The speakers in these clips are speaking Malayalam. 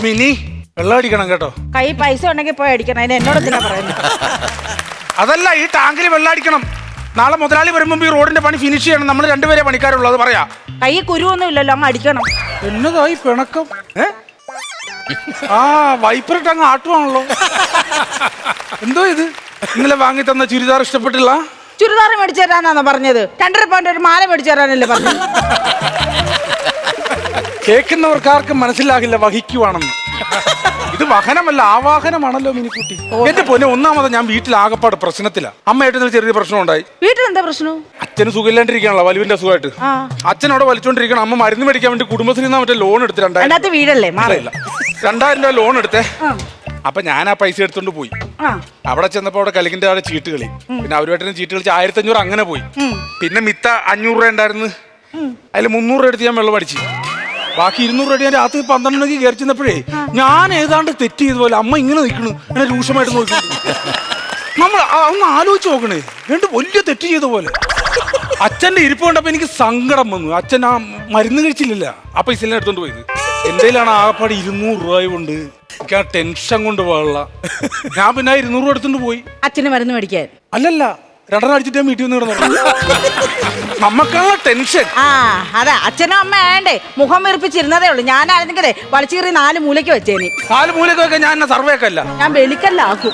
മിനി വെള്ളം അടിക്കണം കേട്ടോ. കൈ പൈസ ഉണ്ടെങ്കിൽ പോയി അടിക്കണം. അതിന് എന്നോട് എന്തിനാ പറയുന്നത്? അതല്ല, ഈ ടാങ്കിൽ വെള്ളം അടിക്കണം. നാളെ മുതലാളി വരുമ്പോ ഈ റോഡിന്റെ പണി ഫിനിഷ് ചെയ്യണം. നമ്മൾ രണ്ടുപേരെ പണിക്കാരുള്ളൂ, അത് പറയാ. കൈ കുരുവൊന്നും ഇല്ലല്ലോ, അങ്ങ് അടിക്കണം. എന്നതായി പിണക്കം? ആ വൈപ്പറിട്ട് അങ്ങ് ആട്ടുവാണല്ലോ. എന്തോ ഇത് ഇന്നലെ വാങ്ങി തന്ന ചുരിദാർ ഇഷ്ടപ്പെട്ടില്ല? ചുരിദാർ മേടിച്ചു തരാനാണോ പറഞ്ഞത്? 2.5 പൗണ്ട് ഒരു മാല മേടിച്ചു തരാനല്ലേ പറഞ്ഞത്? കേൾക്കുന്നവർക്കാർക്കും മനസ്സിലാകില്ല വഹിക്കുവാണെന്ന്. ഇത് വാഹനമല്ല, ആവാഹനമാണല്ലോ മിനിക്കുട്ടി. എന്റെ പൊന്നെ, ഒന്നാമത് ഞാൻ വീട്ടിൽ ആകപ്പാട് പ്രശ്നത്തിലാ. അമ്മയായിട്ട് ചെറിയ പ്രശ്നം ഉണ്ടായി. വീട്ടിൽ എന്താ പ്രശ്നം? അച്ഛന് സുഖമില്ലാണ്ടിരിക്കണല്ലോ, വലിവിന്റെ അസുഖമായിട്ട്. അച്ഛനോടെ വലിച്ചോണ്ടിരിക്കണം. അമ്മ മരുന്ന് മേടിക്കാൻ വേണ്ടി കുടുംബശ്രീ മറ്റേ ലോൺ എടുത്ത് 2000 വീടല്ലേ മാറില്ല 2000 രൂപ ലോൺ എടുത്തേ. അപ്പൊ ഞാൻ ആ പൈസ എടുത്തോണ്ട് പോയി. അവിടെ ചെന്നപ്പോ അവിടെ കളിക്കിന്റെ അവിടെ ചീട്ട് കളി. പിന്നെ അവരുമായിട്ട് ചീട്ട് കളിച്ച് 1500 അങ്ങനെ പോയി. പിന്നെ മിത്ത 500 രൂപ ഉണ്ടായിരുന്നു. അതിൽ 300 രൂപ എടുത്ത് ഞാൻ വെള്ളം അടിച്ചു. ബാക്കി 200 രൂപ ഞാൻ രാത്രി 12 മണിക്ക് കയറി ചെന്നപ്പോഴേ ഞാൻ ഏതാണ്ട് തെറ്റ് ചെയ്ത പോലെ അമ്മ ഇങ്ങനെ നിൽക്കണു, എന്നെ രൂക്ഷമായിട്ട് നോക്കി. നമ്മൾ ഒന്ന് ആലോചിച്ച് നോക്കണേ, രണ്ട് വലിയ തെറ്റ് ചെയ്ത പോലെ. അച്ഛന്റെ ഇരിപ്പ് കണ്ടപ്പോ എനിക്ക് സങ്കടം വന്നു. അച്ഛൻ ആ മരുന്ന് കഴിച്ചില്ല, ആ പൈസ എല്ലാം എടുത്തോണ്ട് പോയത്. എന്റെയിലാണ് ആകപ്പാട് 200 രൂപ കൊണ്ട്. എനിക്ക് ആ ടെൻഷൻ കൊണ്ട് പോകാനുള്ള. ഞാൻ പിന്നെ 200 രൂപ എടുത്തോണ്ട് പോയി. അച്ഛന് മരുന്ന് മേടിക്കാൻ? അല്ലല്ല, 2 അടിച്ചിട്ട് ഞാൻ വീട്ടിൽ നിന്ന് കിടന്നു. നമ്മക്കാണ് ടെൻഷൻ. അതെ, അച്ഛനും അമ്മ വേണ്ടേ മുഖം വീർപ്പിച്ചിരുന്നതേ ഉള്ളൂ. ഞാനായിരുന്നെങ്കിലേ വലിച്ചീറി 4 മൂലയ്ക്ക് വെച്ചേനി. 4 മൂലക്കൊക്കെ ഞാൻ സർവേക്കല്ല, ഞാൻ വെളിക്കല്ലാക്കും.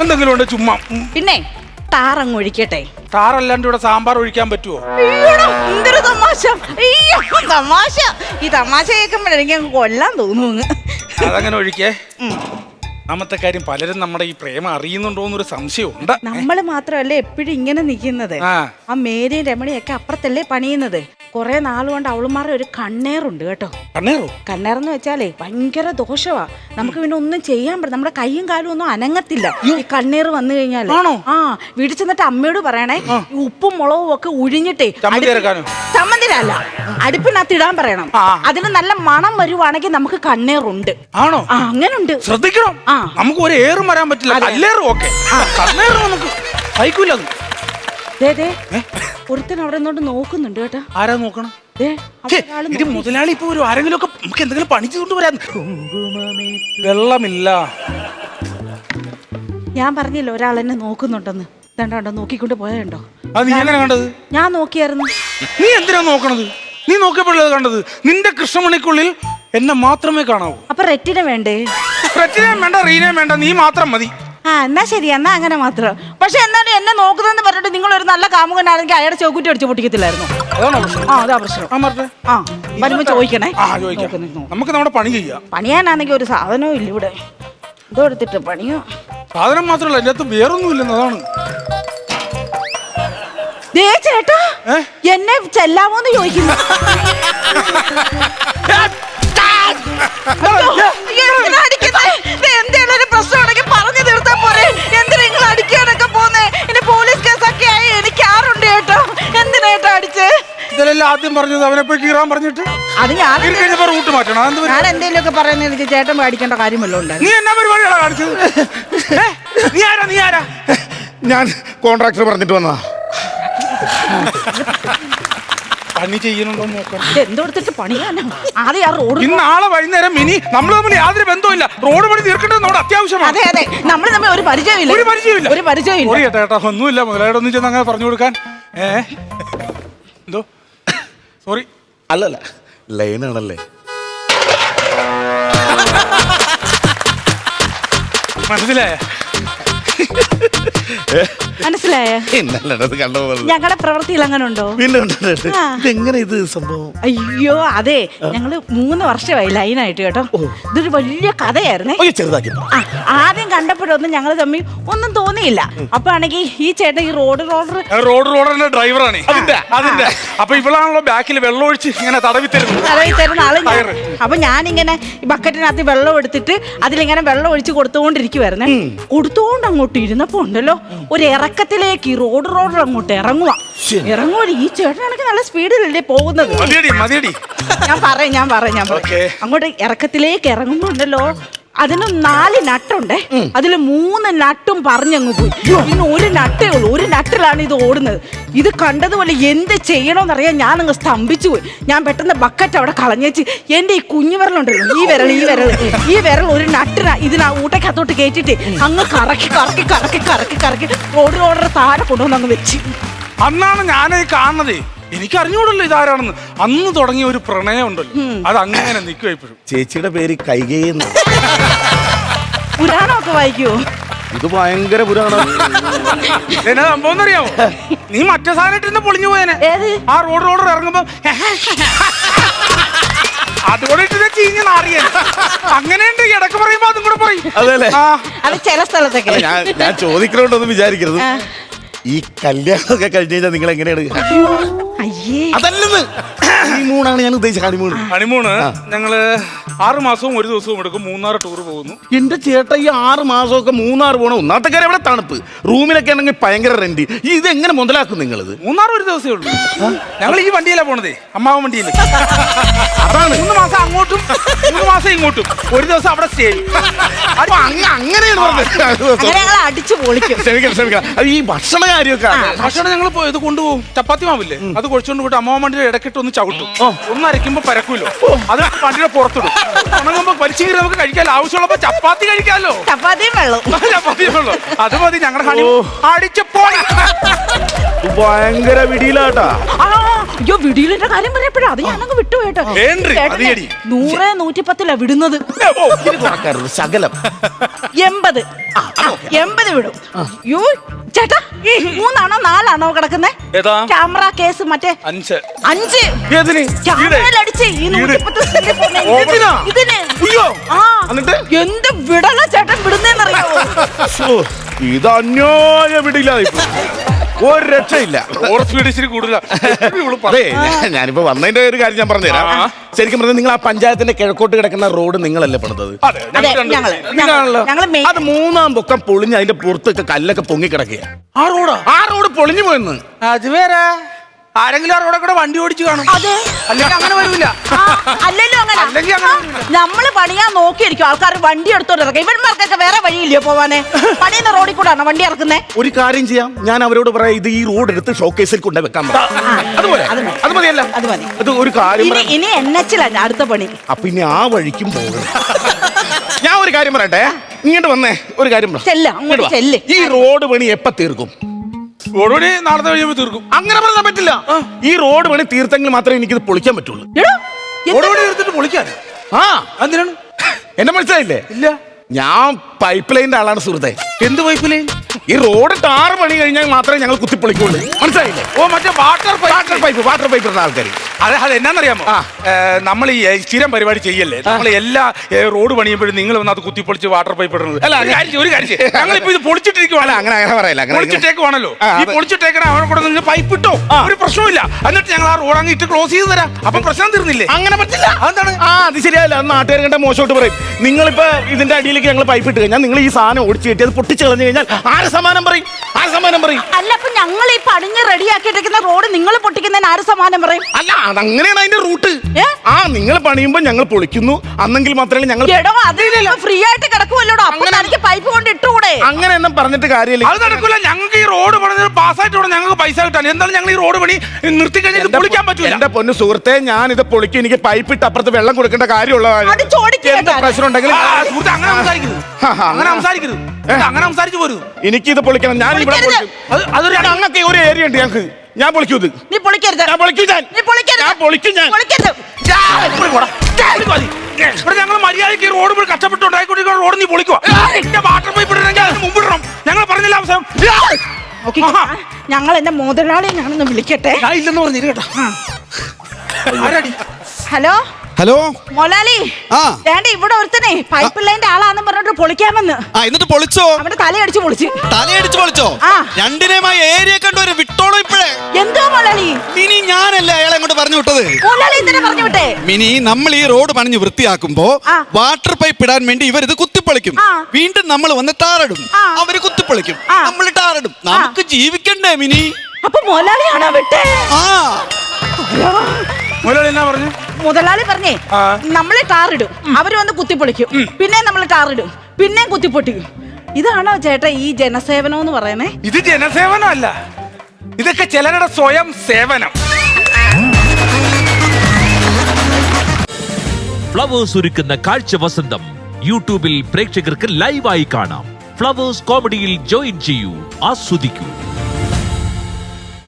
എന്തെങ്കിലും ഉണ്ട് ചുമ്മാ. പിന്നെ താറങ്ങ് ഒഴിക്കട്ടെ. താറല്ലാണ്ട് ഇവിടെ സാമ്പാർ ഒഴിക്കാൻ പറ്റുമോ? എന്തൊരു തമാശ! തമാശ, ഈ തമാശ കേൾക്കുമ്പോഴെനിക്ക് കൊല്ലാൻ തോന്നുന്നു. അതങ്ങനെ ഒഴിക്കേ. ഒന്നാമത്തെ കാര്യം, പലരും നമ്മുടെ ഈ പ്രേമം അറിയുന്നുണ്ടോന്നൊരു സംശയമുണ്ട്. നമ്മള് മാത്രമല്ലേ എപ്പോഴും ഇങ്ങനെ നിൽക്കുന്നത്. ആ മേരിയും രമണിയൊക്കെ അപ്പുറത്തല്ലേ പണിയുന്നത്. കുറെ നാളുകൊണ്ട് അവളുമാരുടെ ഒരു കണ്ണേറുണ്ട് കേട്ടോ. കണ്ണേറോ? കണ്ണേറെന്ന് വെച്ചാലേ ഭയങ്കര ദോഷവാ. നമുക്ക് പിന്നെ ഒന്നും ചെയ്യാൻ പറ്റില്ല. നമ്മുടെ കൈയും കാലും ഒന്നും അനങ്ങത്തില്ല ഈ കണ്ണേറ് വന്നു കഴിഞ്ഞാൽ. വീട്ടിൽ ചെന്നിട്ട് അമ്മയോട് പറയണേ, ഉപ്പും മുളകും ഒക്കെ ഉഴിഞ്ഞിട്ടേ ചമ്മന്തിരല്ല അടുപ്പിനകത്ത് ഇടാൻ പറയണം. അതിന് നല്ല മണം വരുവാണെങ്കിൽ നമുക്ക് കണ്ണേറുണ്ട്. ആണോ? അങ്ങനുണ്ട്, ശ്രദ്ധിക്കണം. നമുക്ക് ഒരു ഏറും വരാൻ പറ്റില്ല. കല്ലേറും ഓക്കെ, കണ്ണേറ് നമുക്ക് സഹിക്കൂല. ഒരുത്തൻ അവിടെ നിന്നോണ്ട് നോക്കുന്നുണ്ട് കേട്ടോ. ആരാ നോക്കണം? മുതലാളി ഇപ്പൊ ഒരു ആരെങ്കിലും ഒക്കെ നമുക്ക് എന്തെങ്കിലും പണിച്ചു കൊണ്ടുവരാൻ. വെള്ളമില്ല. ഞാൻ പറഞ്ഞില്ല ഒരാളെന്നെ നോക്കുന്നുണ്ടെന്ന്. ഇതാണ്ടോ നോക്കിക്കൊണ്ട് പോയതുണ്ടോ? നീ എങ്ങനെ കണ്ടത്? ഞാൻ നോക്കിയായിരുന്നു. നീ എന്തിനാ നോക്കണത്? നീ നോക്കിയപ്പോഴത് കണ്ടത്. നിന്റെ കൃഷ്ണമണിക്കുള്ളിൽ എന്നെ മാത്രമേ കാണാവൂ. അപ്പൊ റെറ്റിന വേണ്ടേ? റെറ്റിനയും വേണ്ട, റീനയും വേണ്ട, നീ മാത്രം മതി. എന്നാ ശരി, എന്നാ അങ്ങനെ മാത്രം. പക്ഷെ എന്നാലും എന്നെ നോക്കുന്നതെന്ന് പറഞ്ഞിട്ട് നിങ്ങൾ ഒരു നല്ല കാമുകനാണെങ്കിൽ അയാളുടെ ചോക്കുറ്റി അടിച്ച് പൊട്ടിക്കത്തില്ലായിരുന്നു. അതാ പ്രശ്നം. വരുമ്പോ ചോദിക്കണേ. നമുക്ക് നമ്മുടെ പണി ചെയ്യാം. പണിയാനാണെങ്കിൽ ഒരു സാധനവും ഇല്ല ഇവിടെ. ഇതോ എടുത്തിട്ട് പണിയോ. സാധനം മാത്രമല്ല, അതിനകത്ത് വേറൊന്നും ഇല്ലെന്ന്. അതാണ്. ചേട്ടാ, എന്നെ ചെല്ലാമോന്ന് ചോദിക്കുന്നു. എന്തേലും ഒരു പ്രശ്നമാണെങ്കിൽ പറഞ്ഞു തീർത്താ പോരെ. എന്തിനാ നിങ്ങൾ അടിക്കാനൊക്കെ പോന്നേ? ഇനി പോലീസ് കേസൊക്കെ ആയി എനിക്ക് ആറുണ്ട് കേട്ടോ. എന്തിനായിട്ടോ അടിച്ച്? ഇതിലെല്ലാം ആദ്യം പറഞ്ഞത് അവനെ പോയി കീറാൻ പറഞ്ഞിട്ട് അത് ഞാൻ റൂട്ട് മാറ്റണം. ഞാൻ എന്തെങ്കിലും ഒക്കെ പറയുന്നത് ചേട്ടൻ പേടിക്കേണ്ട കാര്യമല്ലോ ഉണ്ട്. നീ എന്നാ പരിപാടിയാണോ കാണിച്ചത്? നീ ആരാ? ഞാൻ കോൺട്രാക്ടർ പറഞ്ഞിട്ട് വന്നതാ. പണി ചെയ്യണുണ്ടോ നോക്കണം. എന്തോടുത്തിട്ട് പണിയാനോ? ആദ്യം ആ റോഡ്. ഇന്ന് നാളെ വൈകുന്നേരം മിനി നമ്മൾ തമ്മിൽ യാതൊരു ബന്ധമില്ല. റോഡ് പണി തീർക്കേണ്ടത് നമ്മുടെ അത്യാവശ്യമാണ്. അതെ അതെ, നമ്മൾ തമ്മിൽ ഒരു പരിചയമില്ല. ഒരു പരിചയമില്ല. ചേട്ടാ ഒന്നുമില്ല, മുതലായിട്ടൊന്നും ചെന്ന് അങ്ങനെ പറഞ്ഞു കൊടുക്കാൻ. എന്തോ സോറി. അല്ലല്ല, ലൈനാണല്ലേ. മനസ്സിലായ? മനസ്സിലായ? ഞങ്ങളുടെ പ്രവൃത്തിയിൽ അങ്ങനെ ഉണ്ടോ? എങ്ങനെ ഇത് സംഭവം? അയ്യോ അതെ, ഞങ്ങള് 3 വർഷമായി ലൈനായിട്ട് കേട്ടോ. ഇതൊരു വലിയ കഥയായിരുന്നേ. ആദ്യം കണ്ടപ്പോഴൊന്നും ഞങ്ങൾ തമ്മിൽ ഒന്നും തോന്നിയില്ല. അപ്പൊ ആണെങ്കിൽ ഈ ചേട്ടൻ ഈ റോഡറിന്റെ ഡ്രൈവറാണ് അതിന്റെ. അപ്പൊ ഇവളാണല്ലോ ബാക്കിൽ വെള്ളം ഒഴിച്ച് ഇങ്ങനെ തടവി തരുന്ന ആള്. അപ്പൊ ഞാനിങ്ങനെ ഈ ബക്കറ്റിനകത്ത് വെള്ളം എടുത്തിട്ട് അതിലിങ്ങനെ വെള്ളം ഒഴിച്ച് കൊടുത്തുകൊണ്ടിരിക്കുവായിരുന്നേ. കൊടുത്തുകൊണ്ട് അങ്ങോട്ട് ഇരുന്നപ്പോ ഉണ്ടല്ലോ ഒരു ഇറക്കത്തിലേക്ക് ഈ റോഡ് അങ്ങോട്ട് ഇറങ്ങുവാ. ഈ ചേട്ടനാണെങ്കിൽ നല്ല സ്പീഡിലല്ലേ പോകുന്നത്. ഞാൻ പറയാം അങ്ങോട്ട് ഇറക്കത്തിലേക്ക് ഇറങ്ങുമ്പോ ഉണ്ടല്ലോ അതിന് 4 നട്ടുണ്ട്. അതിൽ 3 നട്ടും പറഞ്ഞങ്ങ് പോയി. പിന്നെ ഒരു നട്ടേ ഉള്ളൂ. ഒരു നട്ടിലാണ് ഇത് ഓടുന്നത്. ഇത് കണ്ടതുപോലെ എന്ത് ചെയ്യണമെന്നറിയാൻ ഞാൻ അങ്ങ് സ്തംഭിച്ചു പോയി. ഞാൻ പെട്ടെന്ന് ബക്കറ്റ് അവിടെ കളഞ്ഞേച്ച് എന്റെ ഈ കുഞ്ഞു വിരലുണ്ടല്ലോ, ഈ വിരൽ ഒരു നട്ടിനാ ഇതിനാ ഊട്ടക്കകത്തോട്ട് കയറ്റിട്ട് അങ്ങ് കറക്കി കറക്കി കറക്കി കറക്കി കറക്കി റോഡിലോടെ താഴെ കൊണ്ടുവന്ന് അങ്ങ് വെച്ച്. അന്നാണ് ഞാനത് കാണുന്നത്. എനിക്ക് അറിഞ്ഞൂടല്ലോ ഇതാരാണെന്ന്. അന്ന് തുടങ്ങിയ ഒരു പ്രണയം ഉണ്ടല്ലോ, അത് അങ്ങനെ നിൽക്കും ഇപ്പോഴും. ചേച്ചിയുടെ പേര് കൈകേയെന്ന്. പുരാണമൊക്കെ വായിക്കുവോ? ഇത് ഭയങ്കര പുരാണം. എന്നാ സംഭവം അറിയാമോ? നീ മറ്റേ സാധനം പൊളിഞ്ഞു പോയേനെ. ആ റോഡ് ഇറങ്ങുമ്പോ അതുകൂടെ ഇട്ട് ചീഞ്ഞ് നാറിയ അങ്ങനെയുണ്ട്. ഇടക്ക് പറയുമ്പോ അതും കൂടെ പറയും. അതെല്ലേ? അത് ചില സ്ഥലത്തൊക്കെ. ഞാൻ ചോദിക്കണോണ്ടൊന്നും വിചാരിക്കരുത്. ഈ കല്യാണമൊക്കെ കഴിഞ്ഞ് കഴിഞ്ഞാൽ നിങ്ങൾ എങ്ങനെയാണ്? അതല്ലെന്ന്, ഹണിമൂണാണ് ഞാൻ ഉദ്ദേശിച്ചത്. ഹണിമൂണ് ഞങ്ങള് 6 മാസവും 1 ദിവസവും എടുക്കും. മൂന്നാർ ടൂർ പോകുന്നു. എന്റെ ചേട്ടാ, ഈ 6 മാസമൊക്കെ മൂന്നാർ പോകണം. ഒന്നാമത്തെ കാര്യം അവിടെ തണുപ്പ്, റൂമിലൊക്കെ ആണെങ്കിൽ ഭയങ്കര റെന്റ്. ഇത് എങ്ങനെ മുതലാക്കും നിങ്ങളിത്? മൂന്നാർ 1 ദിവസമേ ഉള്ളൂ. ഞങ്ങൾ ഈ വണ്ടിയിലാ പോണതേ, അമ്മാവൻ വണ്ടിയിൽ. അതാണ് 3 മാസം അങ്ങോട്ടും 3 മാസം ഇങ്ങോട്ടും, 1 ദിവസം അവിടെ സ്റ്റേ ചെയ്യും. അങ്ങനെയാണ് അടിച്ചു പൊളിക്കും. ക്ഷമിക്കണം. അത് ഈ ഭക്ഷണ കാര്യമൊക്കെ. ഭക്ഷണം ഞങ്ങൾ ഇത് കൊണ്ടുപോകും. ചപ്പാത്തി മാവില്ലേ, അത് കുഴച്ചുകൊണ്ട് പോയിട്ട് അമ്മാവൻ വണ്ടിയുടെ ഇടക്കിട്ട് ഒന്ന് ചവിട്ടും. ഒന്ന് അരയ്ക്കുമ്പോ പരക്കുമല്ലോ, അത് വണ്ടിയുടെ പുറത്തിടും. ഉണങ്ങുമ്പോ വലിച്ചു കീറി നമുക്ക് കഴിക്കാമല്ലോ. ആവശ്യമുള്ളപ്പോ ചപ്പാത്തി കഴിക്കാമല്ലോ. ചപ്പാത്തിയും വെള്ളം അത് മതി. ഞങ്ങളുടെ ഹണി അടിച്ചപ്പോ ഭയങ്കര വിടിയിലാട്ടാ. അയ്യോ, വിടിയിലിന്റെ കാര്യം പറയപ്പോഴാ അത് ഞാനങ്ങ് വിട്ടുപോയിട്ടോ. 100 110 വിടുന്നത്. ശകലം 80 വിടും. യോ ചേട്ടാ, 3 ആണോ 4 ആണോ കിടക്കുന്നേ? ക്യാമറ കേസ് മറ്റേ 5 ക്യാമറയിലടിച്ച് ഈ 110 ഇതിന് എന്ത് വിടല ചേട്ടൻ വിടുന്നേന്നറിയാമോ? ഇത് അന്യായ വിടിയിലായി, ഒരു രക്ഷയില്ല. ഞാനിപ്പോ വന്നതിന്റെ ഒരു കാര്യം ഞാൻ പറഞ്ഞുതരാം. ശരിക്കും പറഞ്ഞാൽ നിങ്ങൾ ആ പഞ്ചായത്തിന്റെ കിഴക്കോട്ട് കിടക്കുന്ന റോഡ് നിങ്ങളല്ലേ പണിതത്? അത് 3-ാം പൊക്കം പൊളിഞ്ഞ് അതിന്റെ പുറത്തൊക്കെ കല്ലൊക്കെ പൊങ്ങി കിടക്കുക. ആ റോഡ് പൊളിഞ്ഞു പോയെന്ന്. അത് വേറെ ആരെങ്കിലും ആ റോഡെ കൂടെ വണ്ടി ഓടിച്ചു കാണും. അല്ലെങ്കിൽ അങ്ങനെ വരൂല. അല്ലെങ്കിൽ നമ്മള് പണിയാൻ നോക്കിയിരിക്കും ആൾക്കാർ വണ്ടി എടുത്തോണ്ട് ഇറക്കാം. ഇവന്മാർക്കൊക്കെ വേറെ വഴിയില്ലയോ പോവാനെ? പണിയുന്ന റോഡിൽ കൂടെ ആണോ വണ്ടി ഇറക്കുന്നേ? ഒരു കാര്യം ചെയ്യാം, ഞാൻ അവരോട് പറയാം, ഇത് ഈ റോഡ് എടുത്ത് ഷോക്കേസിൽ കൊണ്ടു വെക്കാൻ അതുപോലെ. അത് മതിയല്ല? അത് മതി. അത് ഒരു കാര്യം, ഇനി NH-ലാണ് അടുത്ത പണി. അപ്പൊ ഇനി ആ വഴിക്കും പോകണം. ഞാൻ ഒരു കാര്യം പറയട്ടെ, ഇങ്ങോട്ട് വന്നേ. ഒരു കാര്യം ഈ റോഡ് പണി എപ്പ തീർക്കും? നാളത്തെ കഴിയുമ്പോ തീർക്കും. അങ്ങനെ പറയാൻ പറ്റില്ല. ഈ റോഡ് പണി തീർത്തെങ്കിൽ മാത്രമേ എനിക്കിത് പൊളിക്കാൻ പറ്റുള്ളൂ. തീർത്തിട്ട് പൊളിക്കാൻ? എന്തിനാണ്? എന്നെ മനസ്സിലായില്ലേ? ഇല്ല. ഞാൻ പൈപ്പ് ലൈനിന്റെ ആളാണ് സുഹൃത്തെ. എന്ത് പൈപ്പ് ലൈൻ? ഈ റോഡ് ടാറ് പണി കഴിഞ്ഞാൽ മാത്രമേ ഞങ്ങൾ കുത്തിപ്പൊളിക്കുള്ളൂ. മനസ്സിലായില്ലേ? മറ്റേ വാട്ടർ പൈപ്പ് ഇടുന്ന ആൾക്കാർ. അത് എന്നാന്നറിയാമോ? നമ്മൾ ഈ സ്ഥിരം പരിപാടി ചെയ്യല്ലേ, നമ്മൾ എല്ലാ റോഡ് പണിയുമ്പോഴും നിങ്ങൾ വന്ന് അത് കുത്തിപ്പൊളിച്ച് വാട്ടർ പൈപ്പ് ഇടുന്നത്. അല്ല, ഒരു കാര്യം ഞങ്ങളിപ്പോ ഇത് പൊളിച്ചിട്ടിരിക്കുവാണോ? അങ്ങനെ പറയല്ല, പൊളിച്ചിട്ടേക്കുവാണല്ലോ. ഈ പൊളിച്ചിട്ടേക്കണ അവിടെ കൂടെ നിങ്ങൾ പൈപ്പ് ഇട്ടോ, ഒരു പ്രശ്നമില്ല. എന്നിട്ട് ഞങ്ങൾ ആ റോഡ് അങ്ങ് ഇട്ട് ക്ലോസ് ചെയ്ത് തരാം. അപ്പൊ പ്രശ്നം തീർന്നില്ലേ? അങ്ങനെ പറ്റില്ല. അതെന്താണ്? അത് ശരിയല്ല. നാട്ടുകാർ കണ്ട മോശമായിട്ട് പറയും. നിങ്ങളിപ്പോ ഇതിന്റെ അടിയിലേക്ക് ഞങ്ങൾ പൈപ്പ് ഇട്ട് കഴിഞ്ഞാൽ നിങ്ങൾ ഈ സാധനം ഓടിച്ചു കെട്ടി അത് പൊട്ടിച്ച് കളഞ്ഞു കഴിഞ്ഞാൽ ആര് സമാനം പറയും? അല്ല, അപ്പൊ ഞങ്ങൾ ഈ പണിഞ്ഞ് റെഡിയാക്കിയിട്ടിരിക്കുന്ന റോഡ് നിങ്ങൾ പൊട്ടിക്കുന്നതിന് ആര് സമാനം പറയും? അല്ല, അതങ്ങനെയാണ് അതിന്റെ റൂട്ട്. നിങ്ങൾ പണിയുമ്പോ ഞങ്ങൾ പൊളിക്കുന്നു, അന്നെങ്കിൽ മാത്രമേ ഞങ്ങൾ ഫ്രീ ആയിട്ട് കിടക്കുമല്ലോ. അപ്പൊ എനിക്ക് പൈപ്പ് കൊണ്ട് ഇട്ടുകൂടെ? അങ്ങനെ ഒന്നും പറഞ്ഞിട്ട് കാര്യമില്ല. അത് നടക്കൂല. ഞങ്ങൾക്ക് ഈ റോഡ് പണി പാസ്സായിട്ട് ഞങ്ങൾക്ക് പൈസ കിട്ടാൻ. എന്തായാലും ഞങ്ങൾ ഈ റോഡ് പണി നിർത്തി കഴിഞ്ഞാൽ പൊളിക്കാൻ പറ്റൂല. എന്റെ പൊന്നു സുഹൃത്തെ, ഞാൻ ഇത് പൊളിക്കും. എനിക്ക് പൈപ്പ് ഇട്ട് അപ്പുറത്ത് വെള്ളം കൊടുക്കേണ്ട കാര്യമുള്ള പ്രശ്നം ഉണ്ടെങ്കിൽ അങ്ങനെ സംസാരിച്ചു പോരൂ. എനിക്കിത് പൊളിക്കണം. ഞാൻ ഇവിടെ അങ്ങനത്തെ ഒരു ഏരിയ ഉണ്ട് ഞങ്ങൾക്ക്. ഞാൻ പൊളിക്കൂ. ഇത് നീ പൊളിക്കരുത്. ഞാൻ പൊളിക്കും. ഞങ്ങൾ മര്യാദയ്ക്ക് റോഡ് കഷ്ടപ്പെട്ടുണ്ടായിക്കൊണ്ടിരിക്കുന്ന റോഡ് നീ പൊളിക്കുക. വാട്ടർ പൈപ്പ് ഇടണമെങ്കിൽ അതിന് മുമ്പ് ഇടണം. ഞങ്ങൾ പറഞ്ഞില്ല അവസരം. ഞങ്ങൾ എന്റെ മുതലാളിയെ ഞാനൊന്ന് വിളിക്കട്ടെ. ഇല്ലെന്ന് പറഞ്ഞു കേട്ടോ. ഹലോ ഹലോ മൊലാലി, ഇവിടെ ഒരുത്തനെ പൈപ്പ് ലൈൻ്റെ ആളാന്ന് പറഞ്ഞിട്ട് പൊളിക്കാമെന്ന്. എന്നിട്ട് പൊളിച്ചോ? അവന്റെ തലയടിച്ച് പൊളിച്ചോ? രണ്ടിനെയുമായി ഏരിയ കണ്ടു വിട്ടോളൂ ഇപ്പഴേ. എന്തോ മൊലാലി? മിനി, ഞാനല്ലേ അയാളെ അങ്ങോട്ട് പറഞ്ഞു വിട്ടത്. മൊലാലി എന്തിനാ പറഞ്ഞു വിട്ടേ? മിനി, നമ്മൾ ഈ റോഡ് പണിഞ്ഞ് വൃത്തിയാക്കുമ്പോ വാട്ടർ പൈപ്പ് ഇടാൻ വേണ്ടി ഇവരിത് കുത്തിപ്പൊളിക്കും. വീണ്ടും നമ്മൾ വന്ന് ടാറിടും. അവര് കുത്തിപ്പൊളിക്കും, നമ്മൾ ടാറിടും. നമുക്ക് ജീവിക്കണ്ടേ മിനി? അപ്പൊ മൊലാലിയാണോ വിട്ടേ? മുതലാളി എന്നാ പറഞ്ഞു? മുതലാളി പറഞ്ഞേ ആ. നമ്മളെ ടാറിടും, അവര് വന്ന് കുത്തിപ്പൊളിക്കും, പിന്നെ നമ്മൾ ടാറിടും, പിന്നെ കുത്തിപ്പൊട്ടിക്കും. ഇതാണോ ചേട്ടാ ഈ ജനസേവനം എന്ന് പറയുന്നേ? ഇത് ജനസേവനം അല്ല, ഇതൊക്കെ ചിലരുടെ സ്വയം സേവനം. ഫ്ലവേഴ്സ് ഒരുക്കുന്ന കാഴ്ച വസന്തം യൂട്യൂബിൽ പ്രേക്ഷകർക്ക് ലൈവായി കാണാം. ഫ്ലവേഴ്സ് കോമഡിയിൽ ജോയിൻ ചെയ്യൂ, ആസ്വദിക്കൂ.